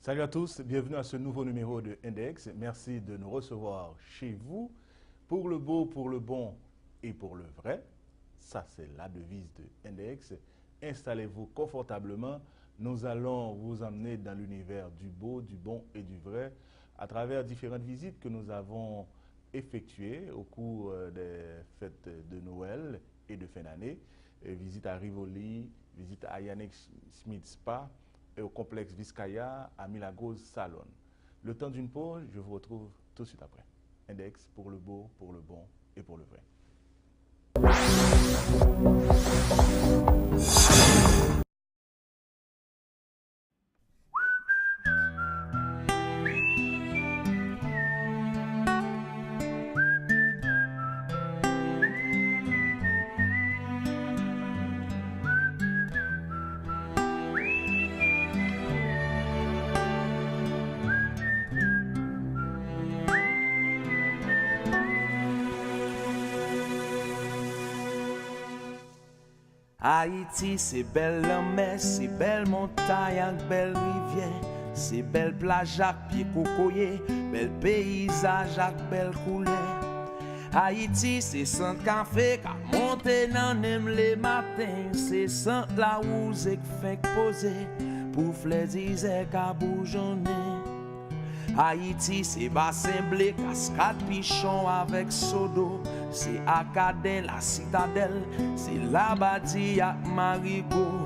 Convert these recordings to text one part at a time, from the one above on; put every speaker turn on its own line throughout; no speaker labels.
Salut à tous, bienvenue à ce nouveau numéro de Index. Merci de nous recevoir chez vous pour le beau, pour le bon et pour le vrai. Ça, c'est la devise de Index. Installez-vous confortablement. Nous allons vous emmener dans l'univers du beau, du bon et du vrai à travers différentes visites que nous avons effectuées au cours des fêtes de Noël et de fin d'année. Visite à Rivoli, visite à Yannick Smith Spa, et au complexe Vizcaya à Milagros Salon. Le temps d'une pause, je vous retrouve tout de suite après. Index pour le beau, pour le bon et pour le vrai.
Haïti, c'est belle la mer, c'est belle montagne avec belle rivière, c'est belle plage avec pied cocoyer, belle paysage avec belle couleur. Haïti, c'est sans café qu'a monté dans les matins, c'est sans la rose qui fait poser pour fléziser qu'a bourgeonner. Haïti, c'est bassin blé, cascade pichon avec sodo. C'est Acadin, la citadelle, c'est la bâtie à Marigot.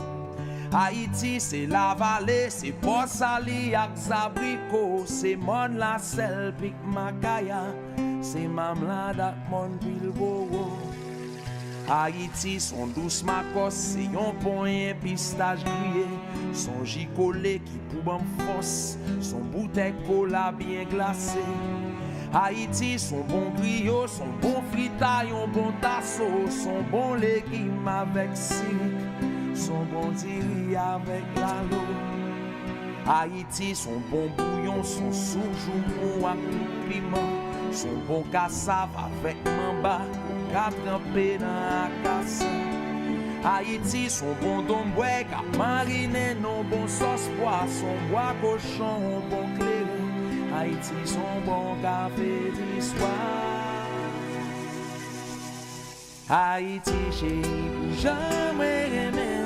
Haïti, c'est la vallée, c'est Port-Sali avec Zabrico. C'est Mon la Selle, Pic Macaya, c'est Mamlade avec Mon Bilboro. Haïti, son douce macos, c'est yon pont et pistache grillé. Son gicolé qui pousse en force, son bouteille cola bien glacé. Haïti, son bon griot, son bon fritaille, un bon tasso, son bon légume avec sirik, son bon diri avec l'alo. Haïti, son bon bouillon, son soujou avec tout piment, son bon cassave avec mamba, quatre trempé dans la casse. Haïti, son bon domboué, qu'a mariné, non bon sauce poisson, bois cochon, bon clairin. Haïti, son bon café d'histoire. Haïti, chérie, pour jamais aimer.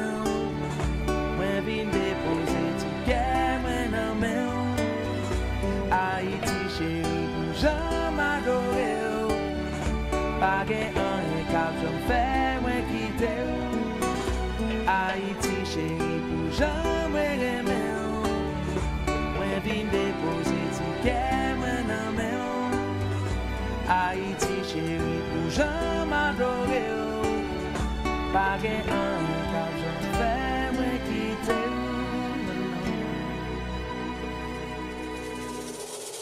Moi, vine déposer ticket, moi, non, mais. Haïti, chérie, pour jamais adorer. Pas un cap, je me fais, moi, quitter. Haïti, chérie, pour jamais aimer. Moi, vine déposer. Haïti chérie, pour jamais adorer. Pas un cap, je fais moi quitter.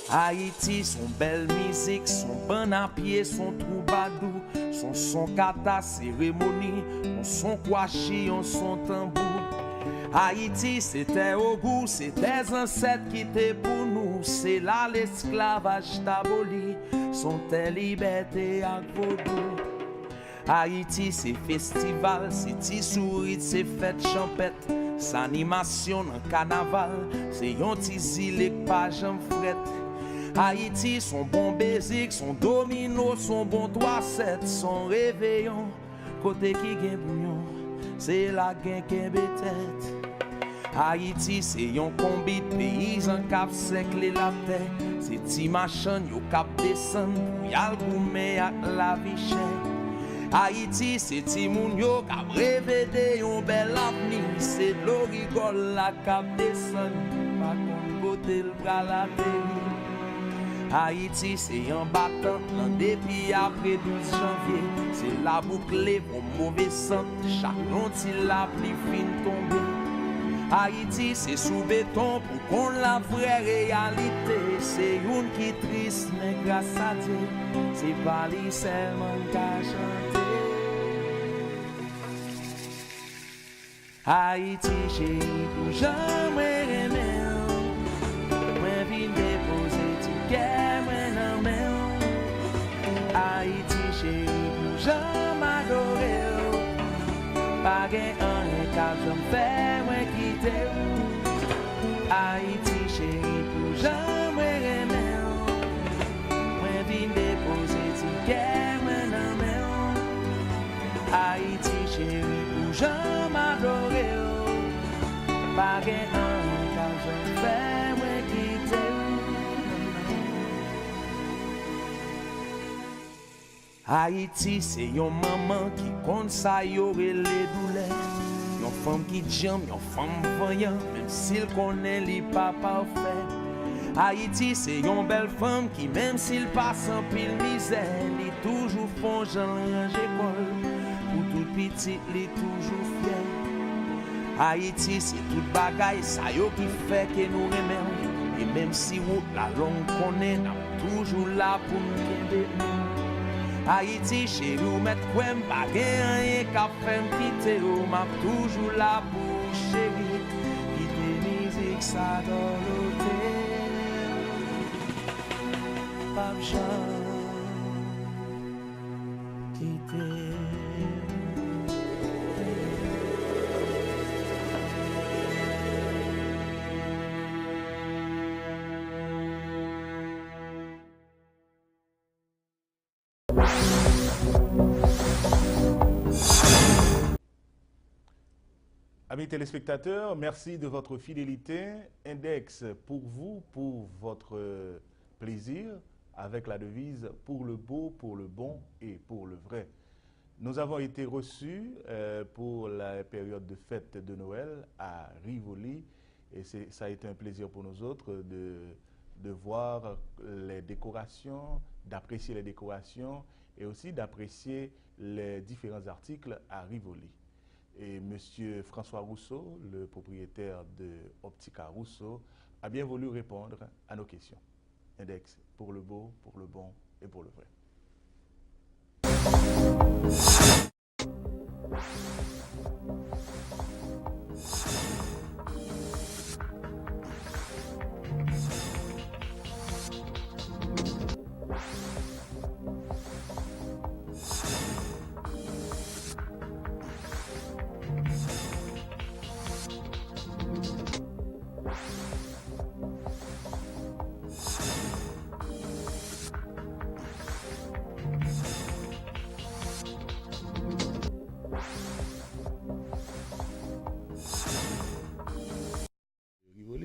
Haïti, son belle musique, son bon à pied, son troubadour, son kata cérémonie, son kwashi, son tambour. Haïti, c'était au goût, c'est des ancêtres qui étaient pour nous. C'est là l'esclavage t'aboli, sont tes libertés à vaudou. Haïti, c'est festival, c'est tisourit, c'est fête champette. C'est animation dans carnaval, c'est yon tizilé pas j'en frette. Haïti, son bon basic, son domino, son bon 3-7, son réveillon, côté qui gagne bouillon, c'est la gain qui est tête. Haïti, c'est yon combi de paysans cap sec les la terre. C'est ti machin yo cap descend pour yal gourmet ak la vie chère. Haïti, c'est ti moun yo cap rêvé de yon bel avenir. C'est de l'eau rigole la cap descend, pas contre côté le bras la terre. Haïti, c'est un battant, un dépit après 12 janvier. C'est la boucle pour mauvais sang, chaque long il la pli fin tombé. Haïti, c'est sous béton pour qu'on la vraie réalité. C'est une qui triste, mais grâce à Dieu, c'est pas lui seulement qui a chanté. Haïti, chérie, pour jamais aimer. Moi, vine déposer ticket, moi, non, mais. Haïti, chérie, pour jamais adorer. Pas un cap, je me fais, moi, quitter. Haïti, chéri pour jamais aimer. Moi vin déposer ti guerre dans main. Haïti chéri pour jamais adorer. Pas gain car je fais moi quitter. Haïti c'est yon maman qui compte ça yoré les douleurs. Yon femme qui jam, yon femme voyant, même s'il connaît li pas parfait. Haïti c'est yon belle femme qui même s'il passe en pile misère, li toujours font Jean range école. Pour tout petit, li toujours fier. Haïti c'est toute bagaille ça yo qui fait que nous aimons. Et même si route la longue connaît, n'a toujours là pour nous aider. Haïti chéri ou met kouem pa gen rien ka fèm kite ou m'a toujours là pour chéri kite musique ça dans l'hôtel pa j'en kite.
Amis téléspectateurs, merci de votre fidélité. Index pour vous, pour votre plaisir, avec la devise pour le beau, pour le bon et pour le vrai. Nous avons été reçus pour la période de fête de Noël à Rivoli et ça a été un plaisir pour nous autres de voir les décorations, d'apprécier les décorations et aussi d'apprécier les différents articles à Rivoli. Et M. François Rousseau, le propriétaire de Optica Rousseau, a bien voulu répondre à nos questions. Index pour le beau, pour le bon et pour le vrai.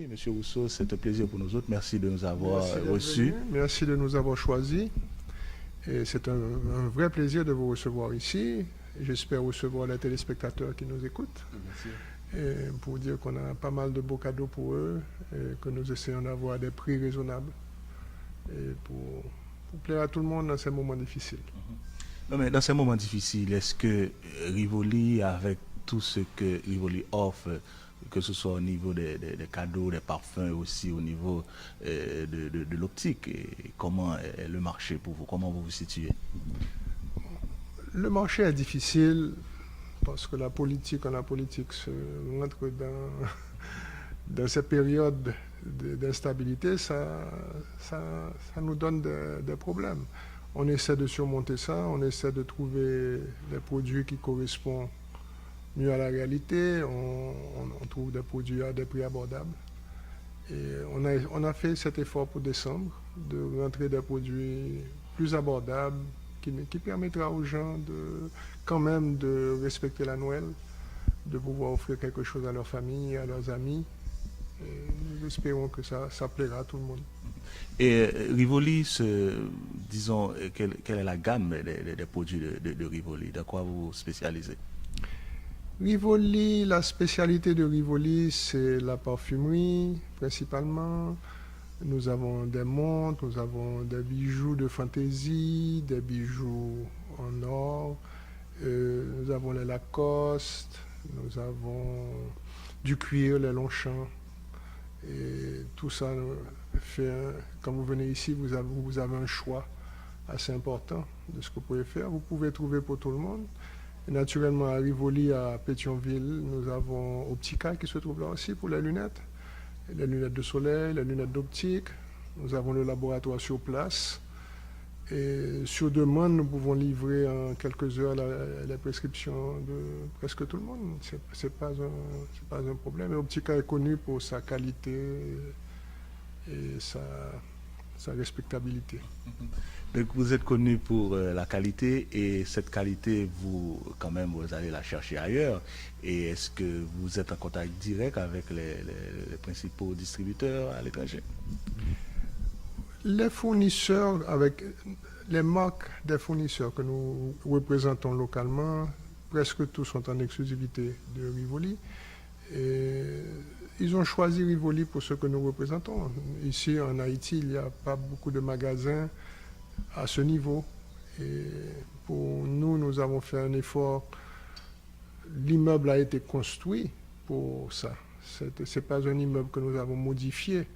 Monsieur Rousseau, c'est un plaisir pour nous autres. Merci de nous avoir reçus.
Merci de nous avoir choisis. Et c'est un vrai plaisir de vous recevoir ici. J'espère recevoir les téléspectateurs qui nous écoutent.
Merci.
Et pour dire qu'on a pas mal de beaux cadeaux pour eux et que nous essayons d'avoir des prix raisonnables et pour plaire à tout le monde dans ces moments difficiles.
Non, mais dans ces moments difficiles, est-ce que Rivoli, avec tout ce que Rivoli offre, que ce soit au niveau des cadeaux, des parfums, aussi au niveau de l'optique, comment est le marché pour vous? Comment vous vous situez?
Le marché est difficile parce que la politique se rentre dans ces périodes d'instabilité, ça nous donne des problèmes. On essaie de surmonter ça, on essaie de trouver des produits qui correspondent mieux à la réalité, on trouve des produits à des prix abordables. Et on a fait cet effort pour décembre, de rentrer des produits plus abordables, qui permettra aux gens quand même de respecter la Noël, de pouvoir offrir quelque chose à leur famille, à leurs amis. Et nous espérons que ça plaira à tout le monde.
Et Rivoli, disons, quelle est la gamme des produits de Rivoli? De quoi vous spécialisez?
Rivoli, la spécialité de Rivoli, c'est la parfumerie principalement. Nous avons des montres, nous avons des bijoux de fantaisie, des bijoux en or, nous avons les Lacoste, nous avons du cuir, les Longchamp. Et tout ça fait, quand vous venez ici, vous avez un choix assez important de ce que vous pouvez faire. Vous pouvez trouver pour tout le monde. Et naturellement, à Rivoli, à Pétionville, nous avons Optica qui se trouve là aussi pour les lunettes de soleil, les lunettes d'optique. Nous avons le laboratoire sur place. Et sur demande, nous pouvons livrer en quelques heures les prescriptions de presque tout le monde. C'est pas un problème. Et Optica est connu pour sa qualité et sa respectabilité.
Donc vous êtes connu pour la qualité et cette qualité, vous allez la chercher ailleurs. Et est-ce que vous êtes en contact direct avec les principaux distributeurs à l'étranger?
Les fournisseurs, avec les marques des fournisseurs que nous représentons localement, presque tous sont en exclusivité de Rivoli. Et ils ont choisi Rivoli pour ce que nous représentons. Ici, en Haïti, il n'y a pas beaucoup de magasins à ce niveau. Et pour nous, nous avons fait un effort. L'immeuble a été construit pour ça. Ce n'est pas un immeuble que nous avons modifié.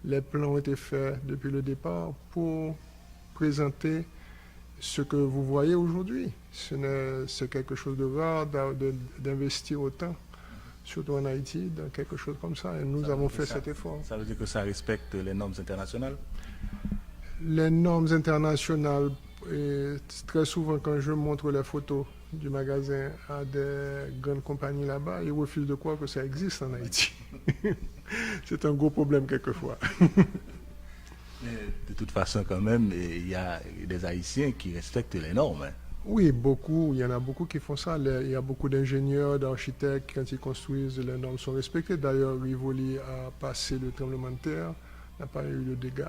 Les plans ont été faits depuis le départ pour présenter ce que vous voyez aujourd'hui. C'est quelque chose de rare d'investir autant, surtout en Haïti, dans quelque chose comme ça. Et nous avons fait cet effort.
Ça veut dire que ça respecte les normes internationales?
Les normes internationales, et très souvent quand je montre les photos du magasin à des grandes compagnies là-bas, ils refusent de croire que ça existe en Haïti. C'est un gros problème quelquefois.
De toute façon, quand même, il y a des Haïtiens qui respectent les normes. Hein.
Oui, beaucoup. Il y en a beaucoup qui font ça. Il y a beaucoup d'ingénieurs, d'architectes, quand ils construisent, les normes sont respectées. D'ailleurs, Rivoli a passé le tremblement de terre, n'a pas eu de dégâts.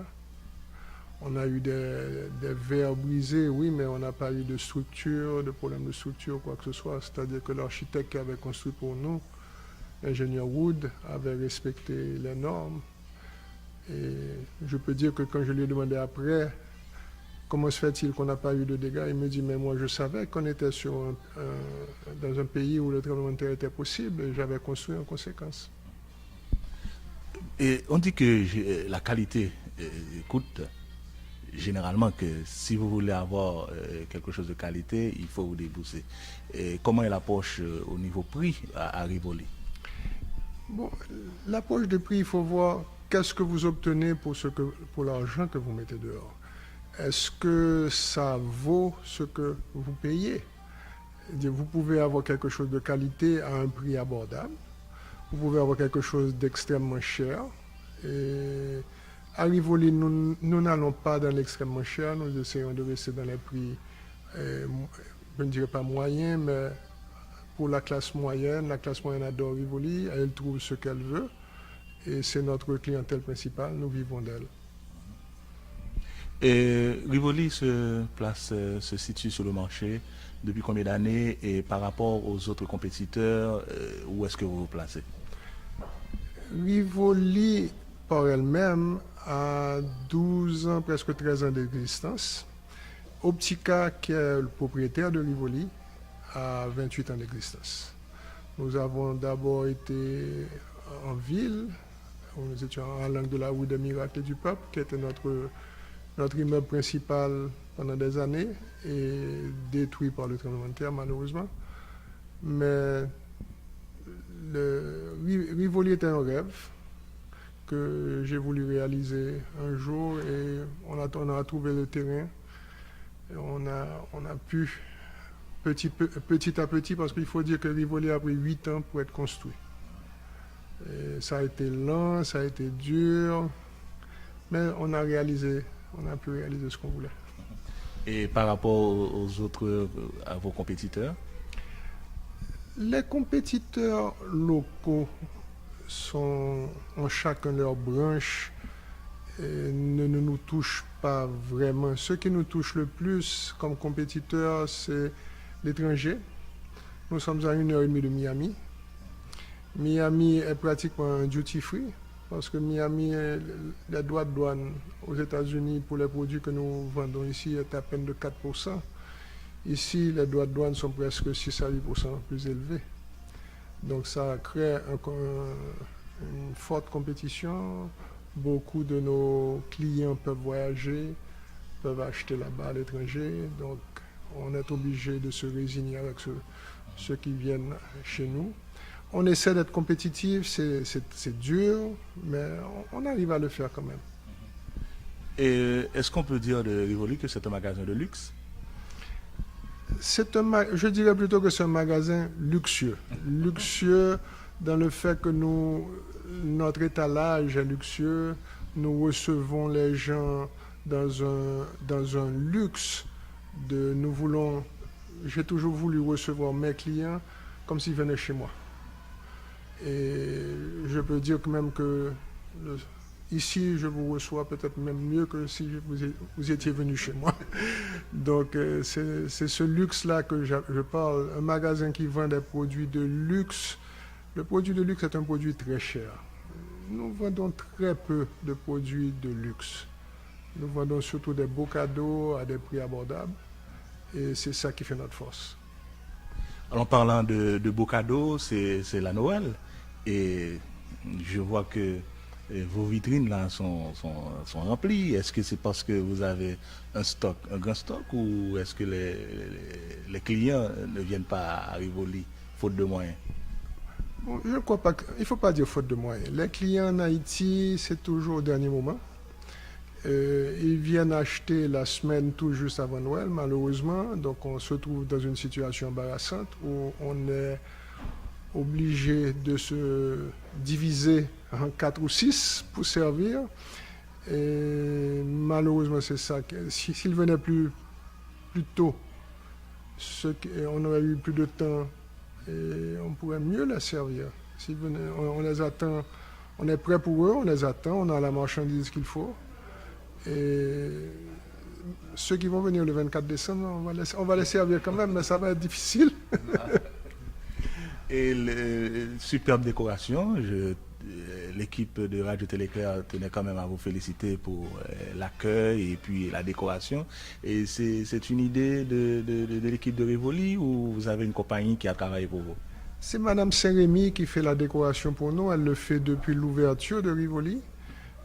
On a eu des verres brisés, oui, mais on n'a pas eu de structure, de problème de structure, quoi que ce soit. C'est-à-dire que l'architecte qui avait construit pour nous, l'ingénieur Wood, avait respecté les normes. Et je peux dire que quand je lui ai demandé après, comment se fait-il qu'on n'a pas eu de dégâts, il me dit, mais moi je savais qu'on était dans un pays où le tremblement de terre était possible et j'avais construit en conséquence.
Et on dit que la qualité coûte. Généralement, que si vous voulez avoir quelque chose de qualité, il faut vous débourser. Et comment est l'approche au niveau prix à Rivoli?
Bon, l'approche de prix, il faut voir qu'est-ce que vous obtenez pour l'argent que vous mettez dehors. Est-ce que ça vaut ce que vous payez? Vous pouvez avoir quelque chose de qualité à un prix abordable. Vous pouvez avoir quelque chose d'extrêmement cher. Et à Rivoli, nous n'allons pas dans l'extrêmement cher. Nous essayons de rester dans les prix, je ne dirais pas moyens, mais pour la classe moyenne adore Rivoli. Elle trouve ce qu'elle veut. Et c'est notre clientèle principale. Nous vivons d'elle.
Et Rivoli se situe sur le marché depuis combien d'années et par rapport aux autres compétiteurs, où est-ce que vous vous placez?
Rivoli, par elle-même, a 12 ans, presque 13 ans d'existence. Optica, qui est le propriétaire de Rivoli, a 28 ans d'existence. Nous avons d'abord été en ville, nous étions à l'angle de la rue des Miracles et du Peuple, qui était notre immeuble principal pendant des années et détruit par le tremblement de terre malheureusement. Mais Rivoli était un rêve que j'ai voulu réaliser un jour et on a trouvé le terrain. Et on a pu petit à petit, parce qu'il faut dire que Rivoli a pris 8 ans pour être construit. Et ça a été lent, ça a été dur, mais on a pu réaliser ce qu'on voulait.
Et par rapport aux autres, à vos compétiteurs?
Les compétiteurs locaux ont chacun leur branche et ne nous touchent pas vraiment. Ce qui nous touche le plus comme compétiteurs, c'est l'étranger. Nous sommes à 1h30 de Miami. Miami est pratiquement un duty-free parce que Miami, les droits de douane aux États-Unis pour les produits que nous vendons ici est à peine de 4%. Ici, les droits de douane sont presque 6 à 8% plus élevés. Donc ça crée une forte compétition. Beaucoup de nos clients peuvent voyager, peuvent acheter là-bas à l'étranger. Donc on est obligé de se résigner avec ceux qui viennent chez nous. On essaie d'être compétitif, c'est dur, mais on arrive à le faire quand même.
Et est-ce qu'on peut dire de Rivoli que c'est un magasin de luxe?
Je dirais plutôt que c'est un magasin luxueux. Luxueux dans le fait que notre étalage est luxueux, nous recevons les gens dans un luxe j'ai toujours voulu recevoir mes clients comme s'ils venaient chez moi. Et je peux dire que même que ici, je vous reçois peut-être même mieux que si vous étiez venu chez moi. Donc, c'est ce luxe-là que je parle. Un magasin qui vend des produits de luxe. Le produit de luxe est un produit très cher. Nous vendons très peu de produits de luxe. Nous vendons surtout des beaux cadeaux à des prix abordables. Et c'est ça qui fait notre force.
Alors, en parlant de beaux cadeaux, c'est la Noël. Et je vois que vos vitrines là sont remplies. Est-ce que c'est parce que vous avez un grand stock, ou est-ce que les clients ne viennent pas à Rivoli faute de moyens?
Bon, je ne crois pas. Il ne faut pas dire faute de moyens. Les clients en Haïti, c'est toujours au dernier moment. Ils viennent acheter la semaine tout juste avant Noël, malheureusement. Donc on se trouve dans une situation embarrassante où on est obligé de se diviser en 4 ou 6 pour servir. Et malheureusement, c'est ça. S'ils venaient plus tôt, on aurait eu plus de temps et on pourrait mieux les servir. S'ils venaient, on les attend, on est prêt pour eux, on les attend, on a la marchandise qu'il faut. Et ceux qui vont venir le 24 décembre, on va les servir quand même, mais ça va être difficile.
Et superbe décoration. L'équipe de Radio Téléclair tenait quand même à vous féliciter pour l'accueil et puis la décoration. Et c'est une idée de l'équipe de Rivoli, ou vous avez une compagnie qui a travaillé pour vous?
C'est Madame Saint-Rémy qui fait la décoration pour nous. Elle le fait depuis l'ouverture de Rivoli.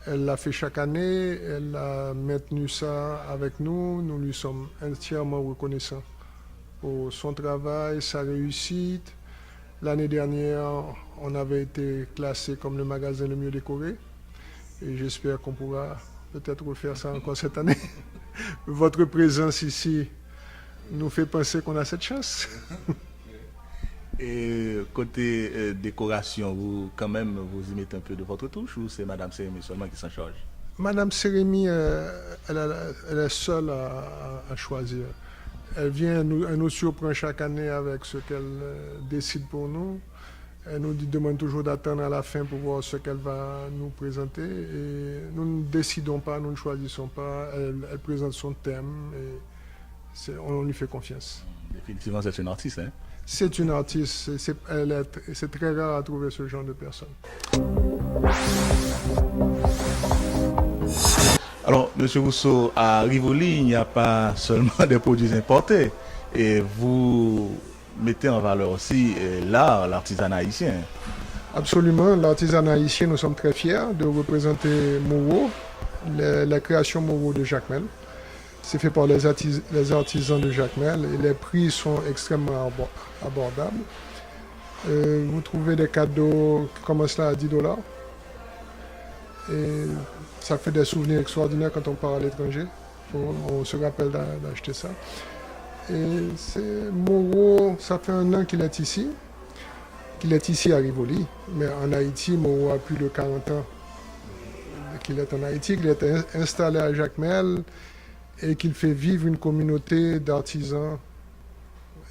Elle l'a fait chaque année. Elle a maintenu ça avec nous. Nous lui sommes entièrement reconnaissants pour son travail, sa réussite. L'année dernière, on avait été classé comme le magasin le mieux décoré. Et j'espère qu'on pourra peut-être refaire ça encore cette année. Votre présence ici nous fait penser qu'on a cette chance.
Et côté décoration, vous y mettez un peu de votre touche, ou c'est Madame Sérémy seulement qui s'en charge?
Madame Sérémy, elle est seule à choisir. Elle nous surprend chaque année avec ce qu'elle décide pour nous. Elle nous demande toujours d'attendre à la fin pour voir ce qu'elle va nous présenter. Et nous ne décidons pas, nous ne choisissons pas. Elle présente son thème et on lui fait confiance.
Définitivement, c'est une artiste, hein?
C'est une artiste. C'est très rare à trouver ce genre de personne.
Alors, M. Rousseau, à Rivoli, il n'y a pas seulement des produits importés. Et vous mettez en valeur aussi l'artisanat haïtien.
Absolument. L'artisanat haïtien, nous sommes très fiers de représenter Moreau, la création Moreau de Jacmel. C'est fait par les artisans de Jacmel et les prix sont extrêmement abordables. Vous trouvez des cadeaux qui commencent là à $10. Et ça fait des souvenirs extraordinaires quand on part à l'étranger. On se rappelle d'acheter ça. Et Moreau, ça fait 1 an qu'il est ici à Rivoli. Mais en Haïti, Moreau a plus de 40 ans qu'il est en Haïti, qu'il est installé à Jacmel et qu'il fait vivre une communauté d'artisans.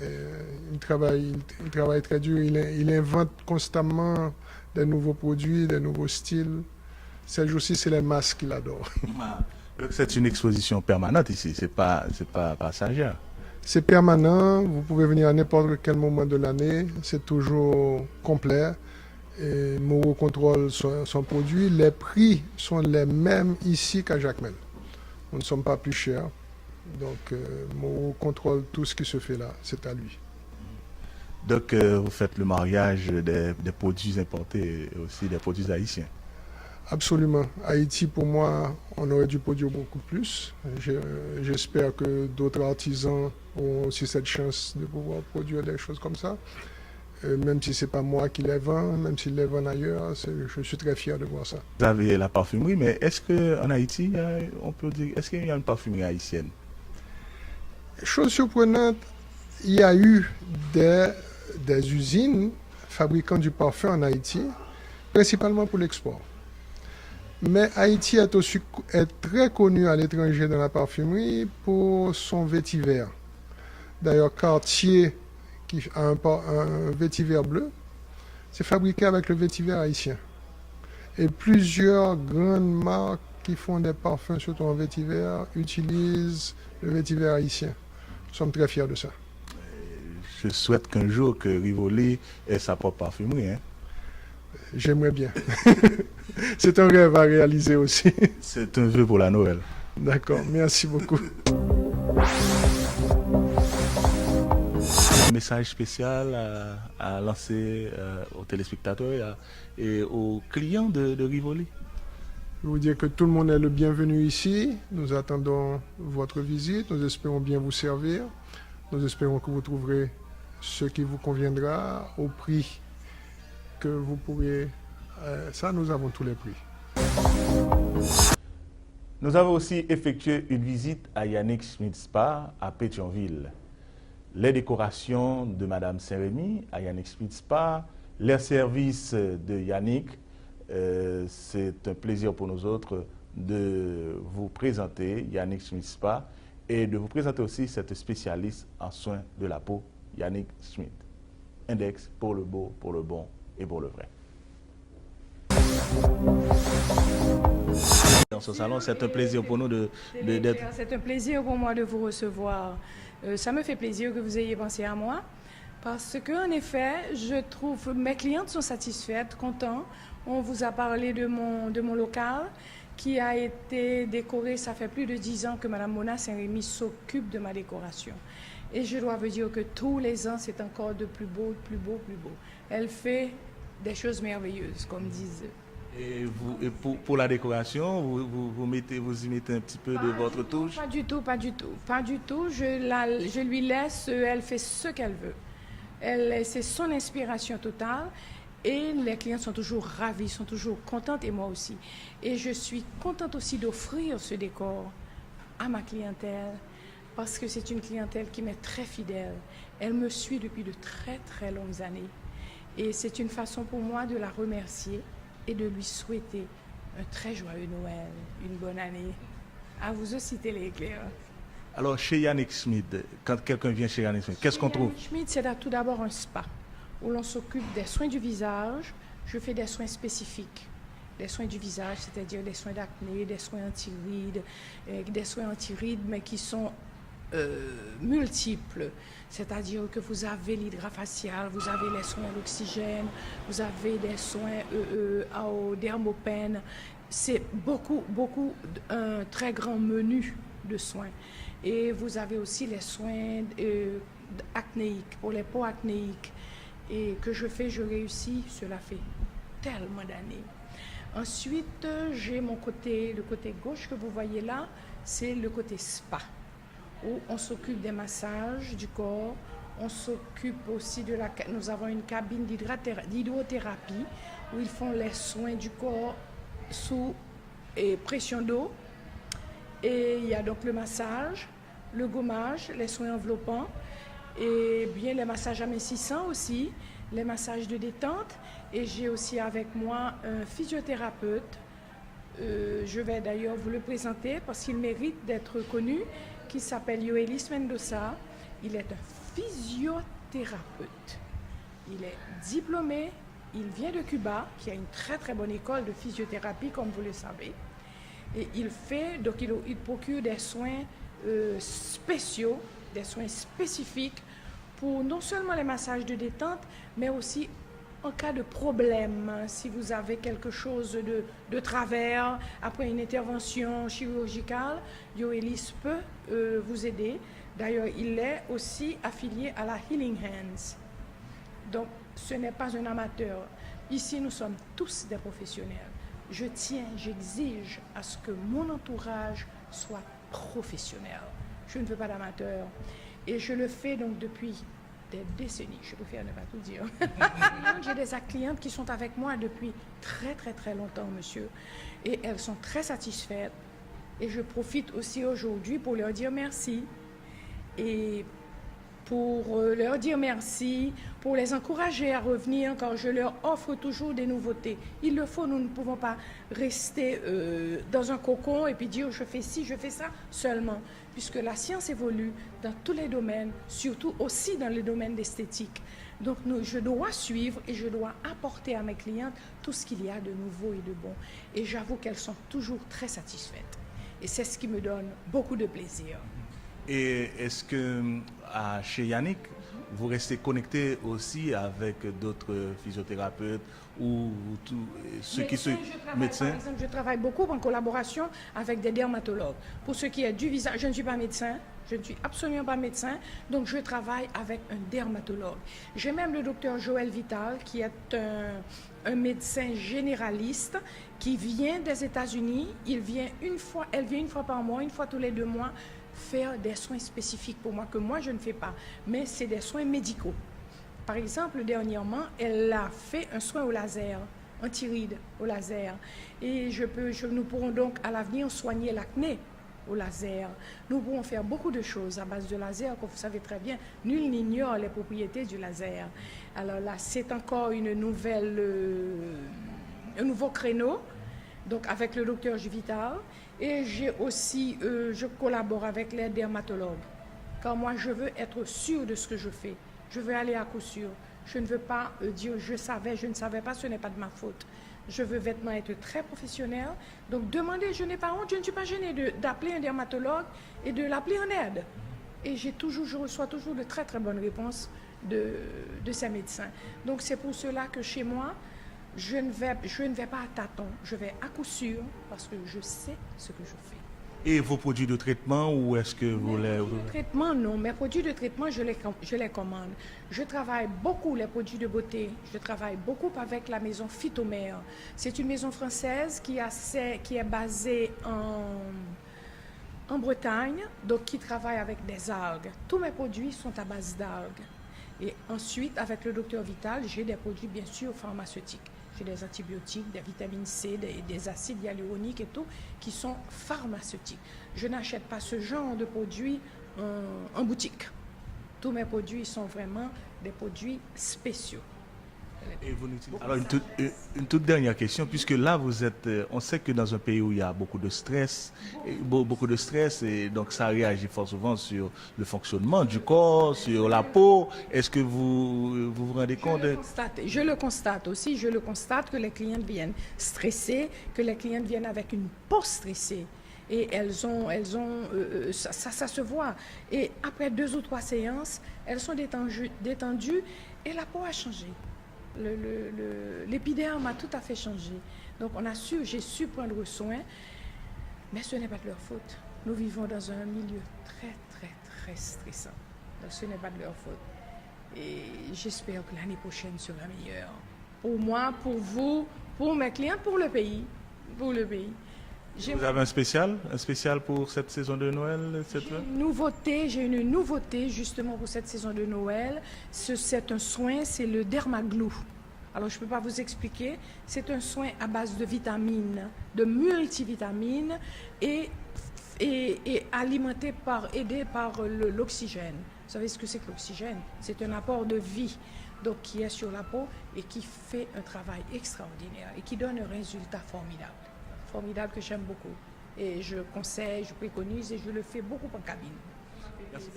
Il travaille très dur, il invente constamment des nouveaux produits, des nouveaux styles. Ces jours-ci, c'est les masques qu'il adore.
C'est une exposition permanente ici, c'est pas passagère.
C'est permanent, vous pouvez venir à n'importe quel moment de l'année, c'est toujours complet. Et Moreau contrôle son produit. Les prix sont les mêmes ici qu'à Jacmel. Nous ne sommes pas plus chers. Donc Moreau contrôle tout ce qui se fait là, c'est à lui.
Donc vous faites le mariage des produits importés et aussi des produits haïtiens?
Absolument. Haïti, pour moi, on aurait dû produire beaucoup plus. J'espère que d'autres artisans auront aussi cette chance de pouvoir produire des choses comme ça. Même si ce n'est pas moi qui les vends, même s'ils les vendent ailleurs, je suis très fier de voir ça.
Vous avez la parfumerie, mais est-ce qu'en Haïti, on peut dire, est-ce qu'il y a une parfumerie haïtienne?
Chose surprenante, il y a eu des usines fabriquant du parfum en Haïti, principalement pour l'export. Mais Haïti est très connu à l'étranger dans la parfumerie pour son vétiver. D'ailleurs, Cartier, qui a un vétiver bleu, c'est fabriqué avec le vétiver haïtien. Et plusieurs grandes marques qui font des parfums, surtout en vétiver, utilisent le vétiver haïtien. Nous sommes très fiers de ça.
Je souhaite qu'un jour que Rivoli ait sa propre parfumerie. Hein.
J'aimerais bien. C'est un rêve à réaliser aussi.
C'est un vœu pour la Noël.
D'accord, merci beaucoup.
Un message spécial à lancer aux téléspectateurs et aux clients de Rivoli.
Je vous dire que tout le monde est le bienvenu ici. Nous attendons votre visite. Nous espérons bien vous servir. Nous espérons que vous trouverez ce qui vous conviendra au prix que vous pourrez. Ça, nous avons tous les prix.
Nous avons aussi effectué une visite à Yannick Schmidt Spa à Pétionville. Les décorations de Madame Saint-Rémy à Yannick Schmidt Spa, les services de Yannick, c'est un plaisir pour nous autres de vous présenter Yannick Schmidt Spa et de vous présenter aussi cette spécialiste en soins de la peau, Yannick Schmidt. Index pour le beau, pour le bon et pour le vrai. Dans ce salon, c'est un plaisir pour nous d'être.
C'est un plaisir pour moi de vous recevoir. Ça me fait plaisir que vous ayez pensé à moi parce qu'en effet, je trouve mes clientes sont satisfaites, contentes. On vous a parlé de mon local qui a été décoré. Ça fait plus de 10 ans que Mme Mona Saint-Rémy s'occupe de ma décoration. Et je dois vous dire que tous les ans, c'est encore de plus beau, plus beau, plus beau. Elle fait des choses merveilleuses, comme disent.
Et pour la décoration, vous y mettez un petit peu de votre touche?
Pas du tout. Je lui laisse, elle fait ce qu'elle veut. C'est son inspiration totale. Et les clients sont toujours ravis, sont toujours contentes et moi aussi. Et je suis contente aussi d'offrir ce décor à ma clientèle parce que c'est une clientèle qui m'est très fidèle. Elle me suit depuis de très très longues années. Et c'est une façon pour moi de la remercier et de lui souhaiter un très joyeux Noël, une bonne année. À vous aussi, Télé-Éclair.
Alors, chez Yannick Schmidt, quand quelqu'un vient chez Yannick Schmidt, qu'est-ce qu'on trouve?
Yannick Schmidt, c'est tout d'abord un spa où l'on s'occupe des soins du visage. Je fais des soins spécifiques. Des soins du visage, c'est-à-dire des soins d'acné, des soins anti-rides, mais qui sont multiples. C'est-à-dire que vous avez l'hydrafacial, vous avez les soins à l'oxygène, vous avez des soins au dermopène. C'est un très grand menu de soins. Et vous avez aussi les soins acnéiques, pour les peaux acnéiques. Et que je réussis, cela fait tellement d'années. Ensuite, j'ai le côté gauche que vous voyez là, c'est le côté spa, où on s'occupe des massages du corps, on s'occupe aussi nous avons une cabine d'hydrothérapie, où ils font les soins du corps sous pression d'eau. Et il y a donc le massage, le gommage, les soins enveloppants, et bien les massages amincissants aussi, les massages de détente. Et j'ai aussi avec moi un physiothérapeute. Je vais d'ailleurs vous le présenter parce qu'il mérite d'être connu, qui s'appelle Yoelis Mendoza. Il est un physiothérapeute. Il est diplômé, il vient de Cuba, qui a une très très bonne école de physiothérapie, comme vous le savez. Et il procure des soins spéciaux, des soins spécifiques pour non seulement les massages de détente, mais aussi en cas de problème. Si vous avez quelque chose de travers après une intervention chirurgicale, Yoelis peut vous aider. D'ailleurs, il est aussi affilié à la Healing Hands. Donc, ce n'est pas un amateur. Ici, nous sommes tous des professionnels. J'exige à ce que mon entourage soit professionnel. Je ne veux pas d'amateurs. Et je le fais donc depuis des décennies, je préfère ne pas tout dire. J'ai des clientes qui sont avec moi depuis très très très longtemps, monsieur. Et elles sont très satisfaites. Et je profite aussi aujourd'hui pour leur dire merci. Et pour leur dire merci, pour les encourager à revenir quand je leur offre toujours des nouveautés. Il le faut, nous ne pouvons pas rester dans un cocon et puis dire je fais ci, je fais ça seulement, puisque la science évolue dans tous les domaines, surtout aussi dans le domaine d'esthétique. Donc je dois suivre et je dois apporter à mes clientes tout ce qu'il y a de nouveau et de bon. Et j'avoue qu'elles sont toujours très satisfaites. Et c'est ce qui me donne beaucoup de plaisir.
Et est-ce que chez Yannick, vous restez connecté aussi avec d'autres physiothérapeutes ou ceux qui sont médecins?
Par exemple, je travaille beaucoup en collaboration avec des dermatologues. Pour ce qui est du visage, je ne suis pas médecin. Je ne suis absolument pas médecin, donc je travaille avec un dermatologue. J'ai même le docteur Joël Vital, qui est un médecin généraliste qui vient des États-Unis. Elle vient une fois par mois, une fois tous les 2 mois, faire des soins spécifiques pour moi, que moi je ne fais pas, mais c'est des soins médicaux. Par exemple, dernièrement, elle a fait un soin au laser, un thyroïde au laser. Et nous pourrons donc à l'avenir soigner l'acné au laser. Nous pouvons faire beaucoup de choses à base de laser, comme vous savez très bien, nul n'ignore les propriétés du laser. Alors là, c'est encore un nouveau créneau, donc avec le docteur Vital. Et j'ai aussi, je collabore avec les dermatologues, car moi je veux être sûre de ce que je fais. Je veux aller à coup sûr. Je ne veux pas dire je ne savais pas, ce n'est pas de ma faute. Je veux maintenant être très professionnel. Donc, demandez, je n'ai pas honte, je ne suis pas gênée d'appeler un dermatologue et de l'appeler en aide. Et je reçois toujours de très, très bonnes réponses de ces médecins. Donc, c'est pour cela que chez moi, je ne vais pas à tâtons. Je vais à coup sûr parce que je sais ce que je fais.
Et vos produits de traitement, ou est-ce que vous les...
Traitement, non. Mes produits de traitement, je les commande. Je travaille beaucoup les produits de beauté. Je travaille beaucoup avec la maison Phytomère. C'est une maison française qui est basée en Bretagne, donc qui travaille avec des algues. Tous mes produits sont à base d'algues. Et ensuite, avec le docteur Vital, j'ai des produits, bien sûr, pharmaceutiques. J'ai des antibiotiques, des vitamines C, des acides hyaluroniques et tout, qui sont pharmaceutiques. Je n'achète pas ce genre de produits en boutique. Tous mes produits sont vraiment des produits spéciaux.
Et alors, une toute dernière question, puisque là, vous êtes, on sait que dans un pays où il y a beaucoup de stress, et donc ça réagit fort souvent sur le fonctionnement du corps, sur la peau. Est-ce que vous vous rendez compte
Je le constate aussi, je le constate que les clientes viennent stressées, que les clientes viennent avec une peau stressée. Et ça se voit. Et après 2 ou 3 séances, elles sont détendues et la peau a changé. L'épiderme a tout à fait changé. Donc j'ai su prendre soin, mais ce n'est pas de leur faute. Nous vivons dans un milieu très, très, très stressant. Donc ce n'est pas de leur faute. Et j'espère que l'année prochaine sera meilleure. Pour moi, pour vous, pour mes clients, pour le pays. Pour le pays.
Vous avez un spécial pour cette saison de Noël?
J'ai une nouveauté justement pour cette saison de Noël. C'est un soin, c'est le Dermaglou. Alors je ne peux pas vous expliquer. C'est un soin à base de vitamines, de multivitamines et aidé par l'oxygène. Vous savez ce que c'est que l'oxygène? C'est un apport de vie, donc qui est sur la peau et qui fait un travail extraordinaire et qui donne un résultat formidable. Formidable que j'aime beaucoup. Et je conseille, je préconise et je le fais beaucoup en cabine.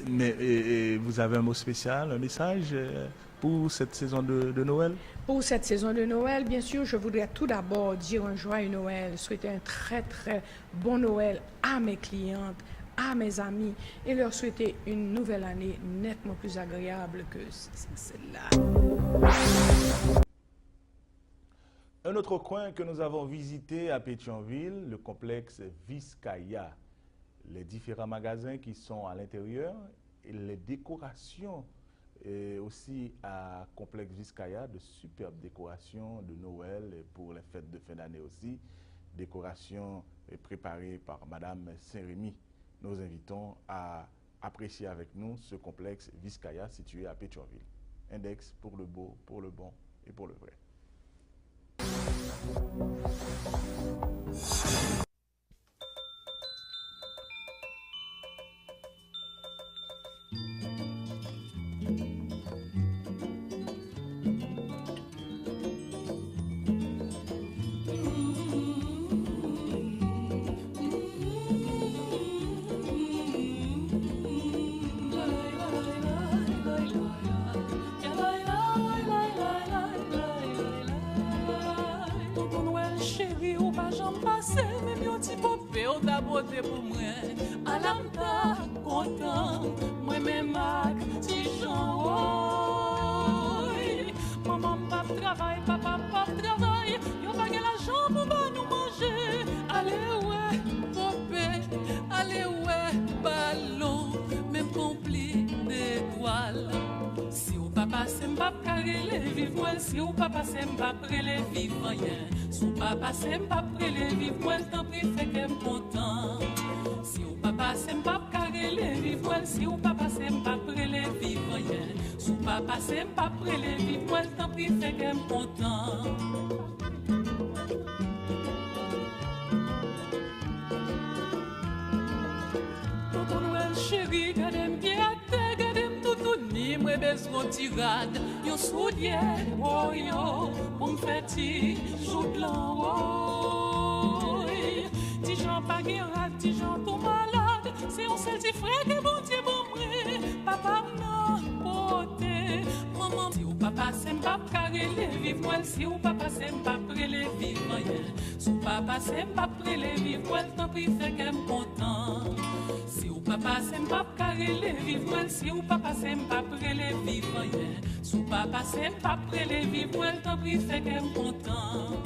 Mais vous avez un mot spécial, un message pour cette saison de Noël?
Pour cette saison de Noël, bien sûr, je voudrais tout d'abord dire un joyeux Noël, souhaiter un très très bon Noël à mes clientes, à mes amis et leur souhaiter une nouvelle année nettement plus agréable que celle-là.
Un autre coin que nous avons visité à Pétionville, le complexe Vizcaya. Les différents magasins qui sont à l'intérieur et les décorations aussi à complexe Vizcaya, de superbes décorations de Noël et pour les fêtes de fin d'année aussi. Décorations préparées par Madame Saint-Rémy. Nous invitons à apprécier avec nous ce complexe Vizcaya situé à Pétionville. Index pour le beau, pour le bon et pour le vrai.
la beauté pour moi. À l'âme ta content, moi même Mac, petit Jean. Maman, papa travaille, papa, papa travaille. Yo pas l'argent pour nous manger. Allez ouais, popé, allez ouais, ballon, même compli d'étoiles. Si ou papa c'est m'pas carré vivre, si ou papa c'est m'pas prélé vivre rien. Si ou papa c'est m'pas prélé vivre, tant pis fait qu'elle content. Si ou papa c'est m'pas carré vivre, si ou papa c'est m'pas prélé vivre rien. Si ou papa c'est m'pas prélé vivre, tant pis fait qu'elle content. Tonton Noël chéri, gardez-moi bien à terre, gardez-moi tout ni moi besoin tirade. Yo soulier, oh yo, pour me faire ti, joue blanc, oh. Ti Jean pas guérade, ti Jean tout malade, c'est un seul petit frère que bon Dieu bon vrai. Papa non, poté, maman, si ou papa c'est m'pas carré vivre moi, si ou papa c'est m'pas prélé vivre rien. Si ou papa c'est m'pas prélé vivre moi, tant pis fait qu'elle content. Si ou papa c'est m'pas carré vivre, si ou papa c'est m'pas prélé vivre rien. Si ou papa c'est m'pas prélé vivre, tant pis fait qu'elle content.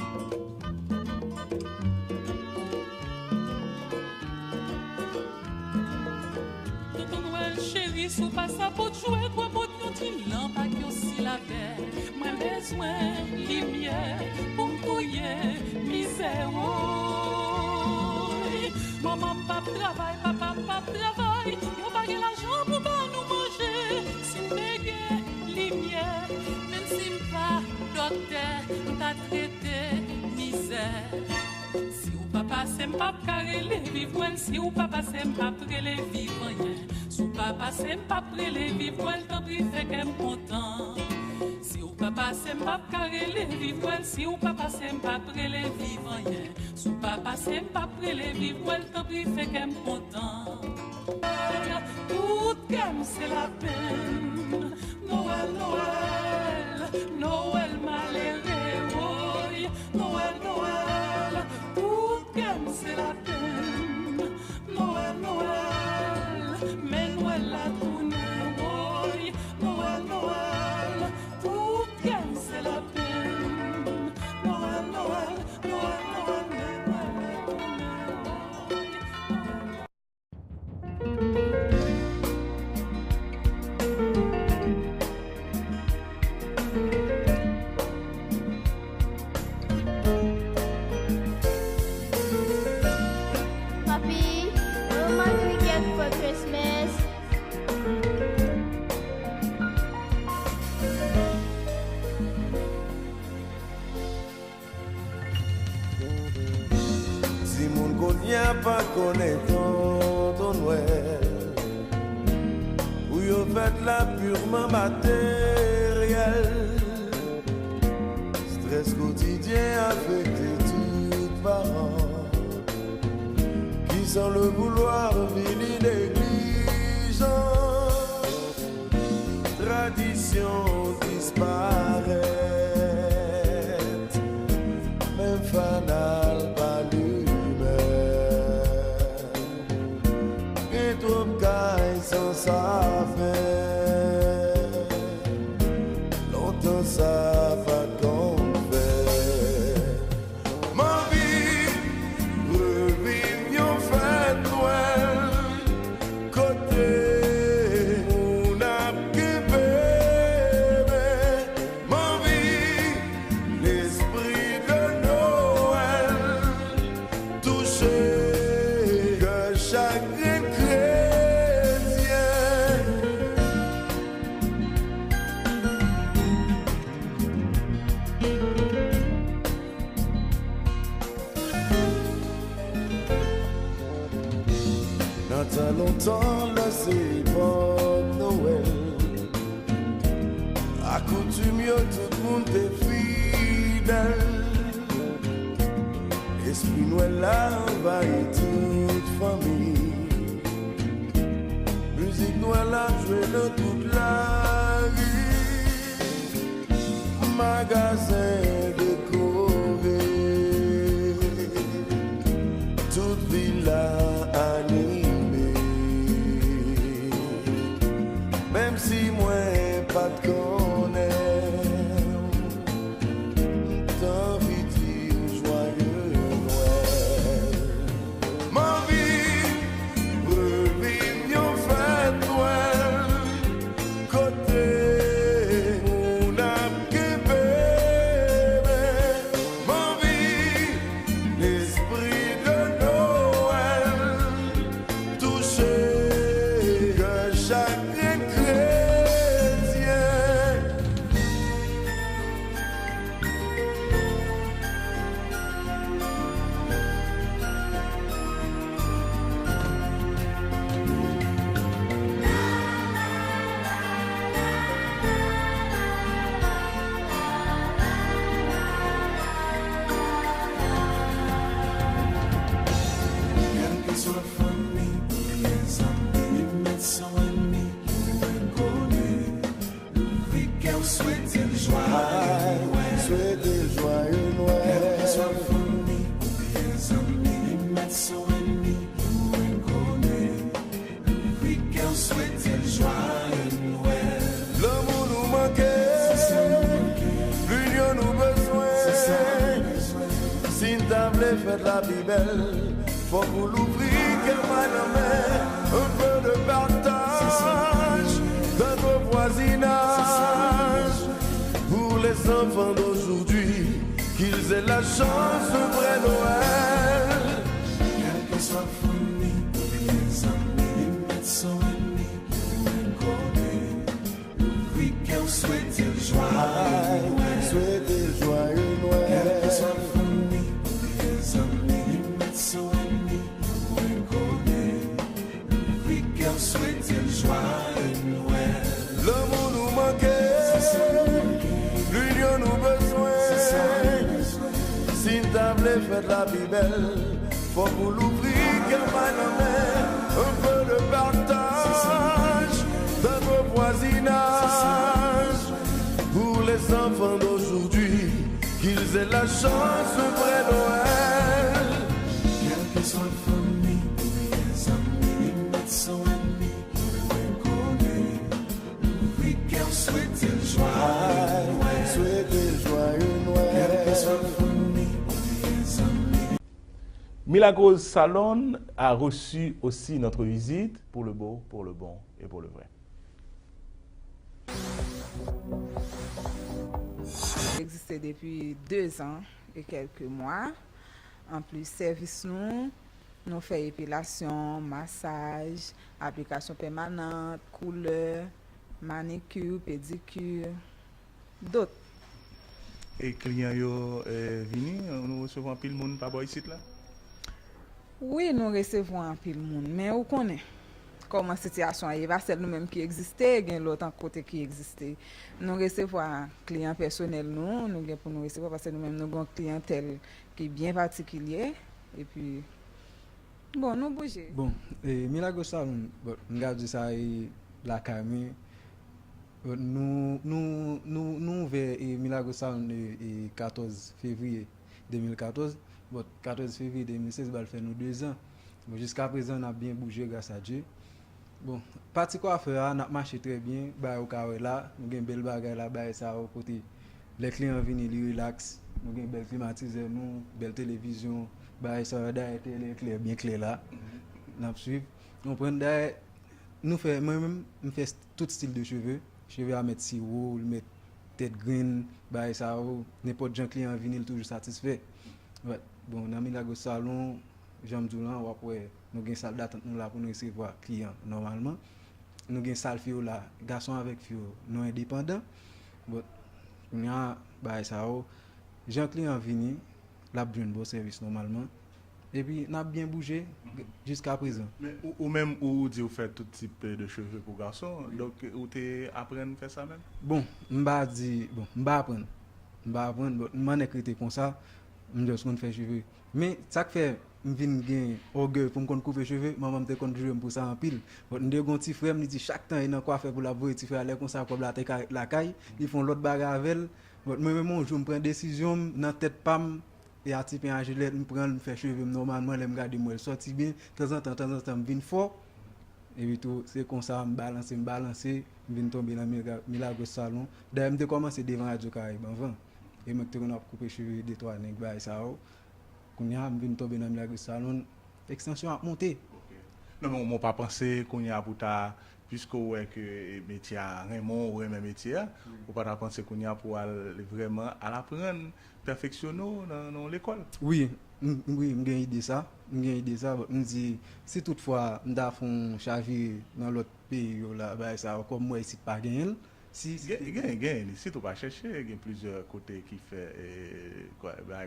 Tonton Noël chéri, sous pas ça pour jouer, toi pour ton petit lampe qui aussi la paix. Moi besoin lumière pour m'couiller misère. Maman, papa travaille, papa, papa travaille. Yo pas l'argent pour pas nous manger. Si m'bégué lumière, même si m'pas docteur, t'as traité misère. Si ou papa c'est m'pas carré vivre, si ou papa c'est m'pas prélé vivre rien. Si ou papa c'est m'pas prélé vivre, tant pis fait qu'elle content. Si ou papa c'est m'pas carré vivre, si ou papa c'est m'pas prélé vivre rien. Si ou papa c'est m'pas prélé vivre, tant pis fait qu'elle content. Tout comme c'est la peine. Noël, Noël, Noël malheureux, oui. Noël, Noël, tout comme c'est la peine. Noël, Noël, mais Noël la tournée, oui. Noël, Noël, tout comme c'est la peine. Noël, Noël, Noël, Noël, mais Noël la tournée,
Papi, what am I gonna get for Christmas?
Si mon connaît pas connaîtant ton Noël, où yo fait la purement matériel, stress quotidien affecté tout parents, qui sans le vouloir vini négligent, tradition disparaît, même fanal pas l'humain, et trop caille sans savoir, longtemps ça va qu'on fait. Ma vie, revive yon fête Noël, côté on a bébé. Ma vie, l'esprit de Noël, touché que chaque chrétien. Dans tant longtemps, là c'est pas Noël. Accoutume yo, tout le monde est fidèle. Esprit Noël là envahit toute famille. Musique Noël là joué dans toute la rue. Magasin décoré, toute village souhaiter joyeux Noël.
Quel que soit famille ou bien amis, les médecins ennemis, ou inconnus, oui, qu'elle souhaite joyeux Noël.
L'amour nous manquait, l'union nous besoin. Si t'avais fait la vie belle, faut qu'on l'ouvrir qu'elle m'a nommé. Un peu de partage dans nos voisinages. Pour les enfants d'aujourd'hui, qu'ils aient la chance de vrai Noël.
Quel que soit famille ou bien amis, les médecins ennemis, ou inconnus, oui, qu'elle souhaite joyeux Noël.
Souhaitez joyeux
Quel que soit
Noël.
famille ou bien amis, les médecins ennemis, ou inconnus, oui, qu'elle souhaite joyeux Noël.
L'amour nous manquait, l'union nous besoin. Si t'avais fait la vie belle, faut qu'on l'ouvrir qu'elle m'a nommé. Un peu de partage dans nos voisinages. Pour les enfants d'aujourd'hui, qu'ils aient la chance de vrai Noël.
Quel que soit famille ou bien amis, les médecins ennemis, ou inconnus, oui, qu'elle souhaite joyeux Noël.
Souhaitez joyeux
Quel que soit
Noël.
famille ou bien amis.
Milagros Salon a reçu aussi notre visite pour le beau, pour le bon et pour le vrai.
Existe depuis 2 ans et quelques mois. En plus, service nous fait épilation, massage, application permanente, couleur, manicure, pédicure, d'autres.
Et clients yo vini, nous recevons pile monde par ici là.
Oui, nous recevons un pile monde, mais on connaît comment la situation est. Pas celle nous-mêmes qui existait, il y a l'autre côté qui existait. Nous recevons clients personnels, nous pour nous recevoir parce que nous-mêmes nous avons une clientèle qui est bien particulière. Et puis, bon, nous bougeons.
Bon, Milagros Salon, nous avons dit ça la Camille. Nous vers Milagros Salon le 14 février 2014. Bon, 14 février 2016, va faire nous 2 ans. Bon, jusqu'à présent, on a bien bougé grâce à Dieu. Bon, parti coiffeur, on a marché très bien. Bah, au cas là, nous avons une belle bagarre là, bah, ça au côté. Les clients viennent, ils relax. Nous avons une belle climatiseur, nous, belle télévision. Bah, ça va être clair, bien clair là. Nous suivons. On prend d'ailleurs, nous fait, moi-même, je fais tout style de cheveux. Cheveux à mettre sirop, mettre tête green, bah, ça, n'importe quel client vient, toujours satisfait. Ouais. Bon, dans Milagros Salon, j'aime dire là, après, nous avons une salle d'attente là pour nous recevoir clients normalement. Nous avons une salle fille là, garçon avec fille non indépendant. Bon, nous avons bah ça, j'ai un client venu, la besoin de bon service normalement. Et puis, nous avons bien bougé jusqu'à présent.
Mais ou même ou dit vous faites tout type de cheveux pour garçons, donc ou t'es apprendre à faire ça même?
Bon, je vais apprendre, bon, je m'en écrit comme ça. Je suis faire cheveux. Mais ça fait je viens gagner orgueil pour me couper cheveux, maman me compte jouer pour ça en pile. Bon, ndé gon petit frère me dit chaque temps il n'a quoi faire pour la voir petit frère aller comme ça comme la caille, ils font l'autre bagarre avec elle. Bon, moi même je me prends décision dans tête pam et à type en gelette me prendre me faire cheveux normalement les me garder moi sorti bien, de temps en temps me vinn fort. Et puis tout c'est comme ça me balancer, vinn tomber dans Milagros Salon. D'ailleurs me commencer devant Radio Caraïbe avant. Et moi, je vais couper les cheveux de toi, ça. Quand je viens tomber dans Milagros Salon, l'extension a monté.
Non, mais on n'a pas pensé qu'on y a pour ta, puisque ouais que métier Raymond ou même métier, on pas penser qu'on y a pour vraiment à l'apprendre, perfectionner dans l'école.
Oui, j'ai idée ça. Je dis si toutefois on a fait chavier dans l'autre pays là, ça comme moi ici pas gagner. Si
tu vas chercher, il y a plusieurs côtés qui fait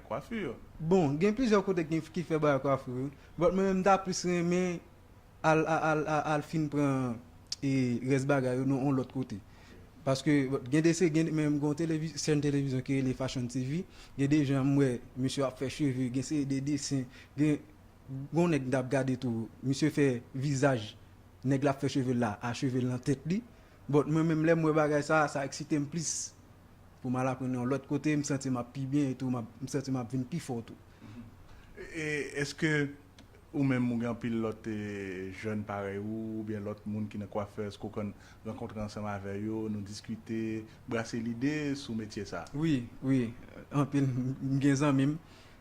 coiffure.
Bon, il y a plusieurs côtés qui fait coiffure. Mais même d'à plus aimer al fin prend et reste bagarre non l'autre côté. Parce que il y a même une télévision qui est les Fashion TV, il y a des gens moi monsieur a fait cheveux, il y a des dessins, gon nèg d'ap garder tout, monsieur fait visage, nèg la fait cheveux là, a cheveux dans tête li. Bon, moi-même, les moi bagay ça excite plus pour mal apprendre l'autre côté me sentir m'a plus bien et tout me sentir m'a vinn plus fort tout.
Et est-ce que ou même mon grand pilote jeune pareil ou bien l'autre monde qui n'a quoi faire ce qu'on rencontre ensemble avec eux nous discuter brasser l'idée sur métier ça?
Oui en pile m'gen amis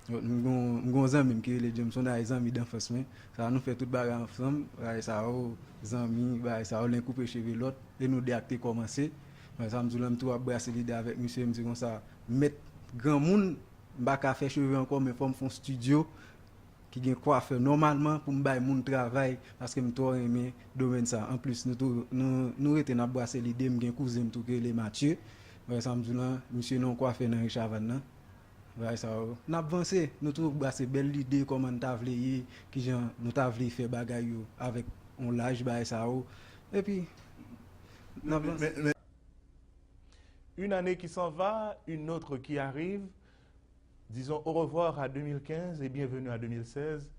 m'gon amis qui les Jameson des amis d'enfance ça nous fait tout bagarre ensemble ça amis ça l'un couper cheveux l'autre et nous d'acter commencer ça me dit l'homme tout brasser l'idée avec monsieur me dit comme ça mettre grand monde pas ka faire cheveux encore mais forme font studio qui gen quoi faire normalement pour me bailler mon travail parce que me trop aimer domaine ça en plus nous était n'a brasser l'idée me gen cousin tout que les Mathieu ça me dit là monsieur non quoi faire dans Richard Van ouais ça n'a avancé nous tout brasser belle idée comment t'a vle qui gens nous t'a vle faire bagaille avec on l'âge bail ça et puis
une année qui s'en va, une autre qui arrive. Disons au revoir à 2015 et bienvenue à 2016.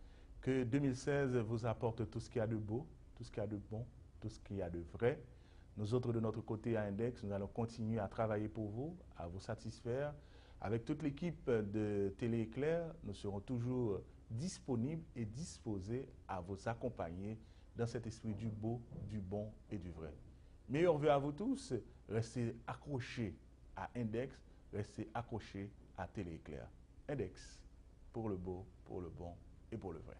Que 2016 vous apporte tout ce qu'il y a de beau, tout ce qu'il y a de bon, tout ce qu'il y a de vrai. Nous autres de notre côté à Index, nous allons continuer à travailler pour vous, à vous satisfaire. Avec toute l'équipe de Télé Éclair, nous serons toujours disponibles et disposés à vous accompagner dans cet esprit du beau, du bon et du vrai. Meilleurs vœux à vous tous. Restez accrochés à Index, restez accrochés à Télé Éclair. Index, pour le beau, pour le bon et pour le vrai.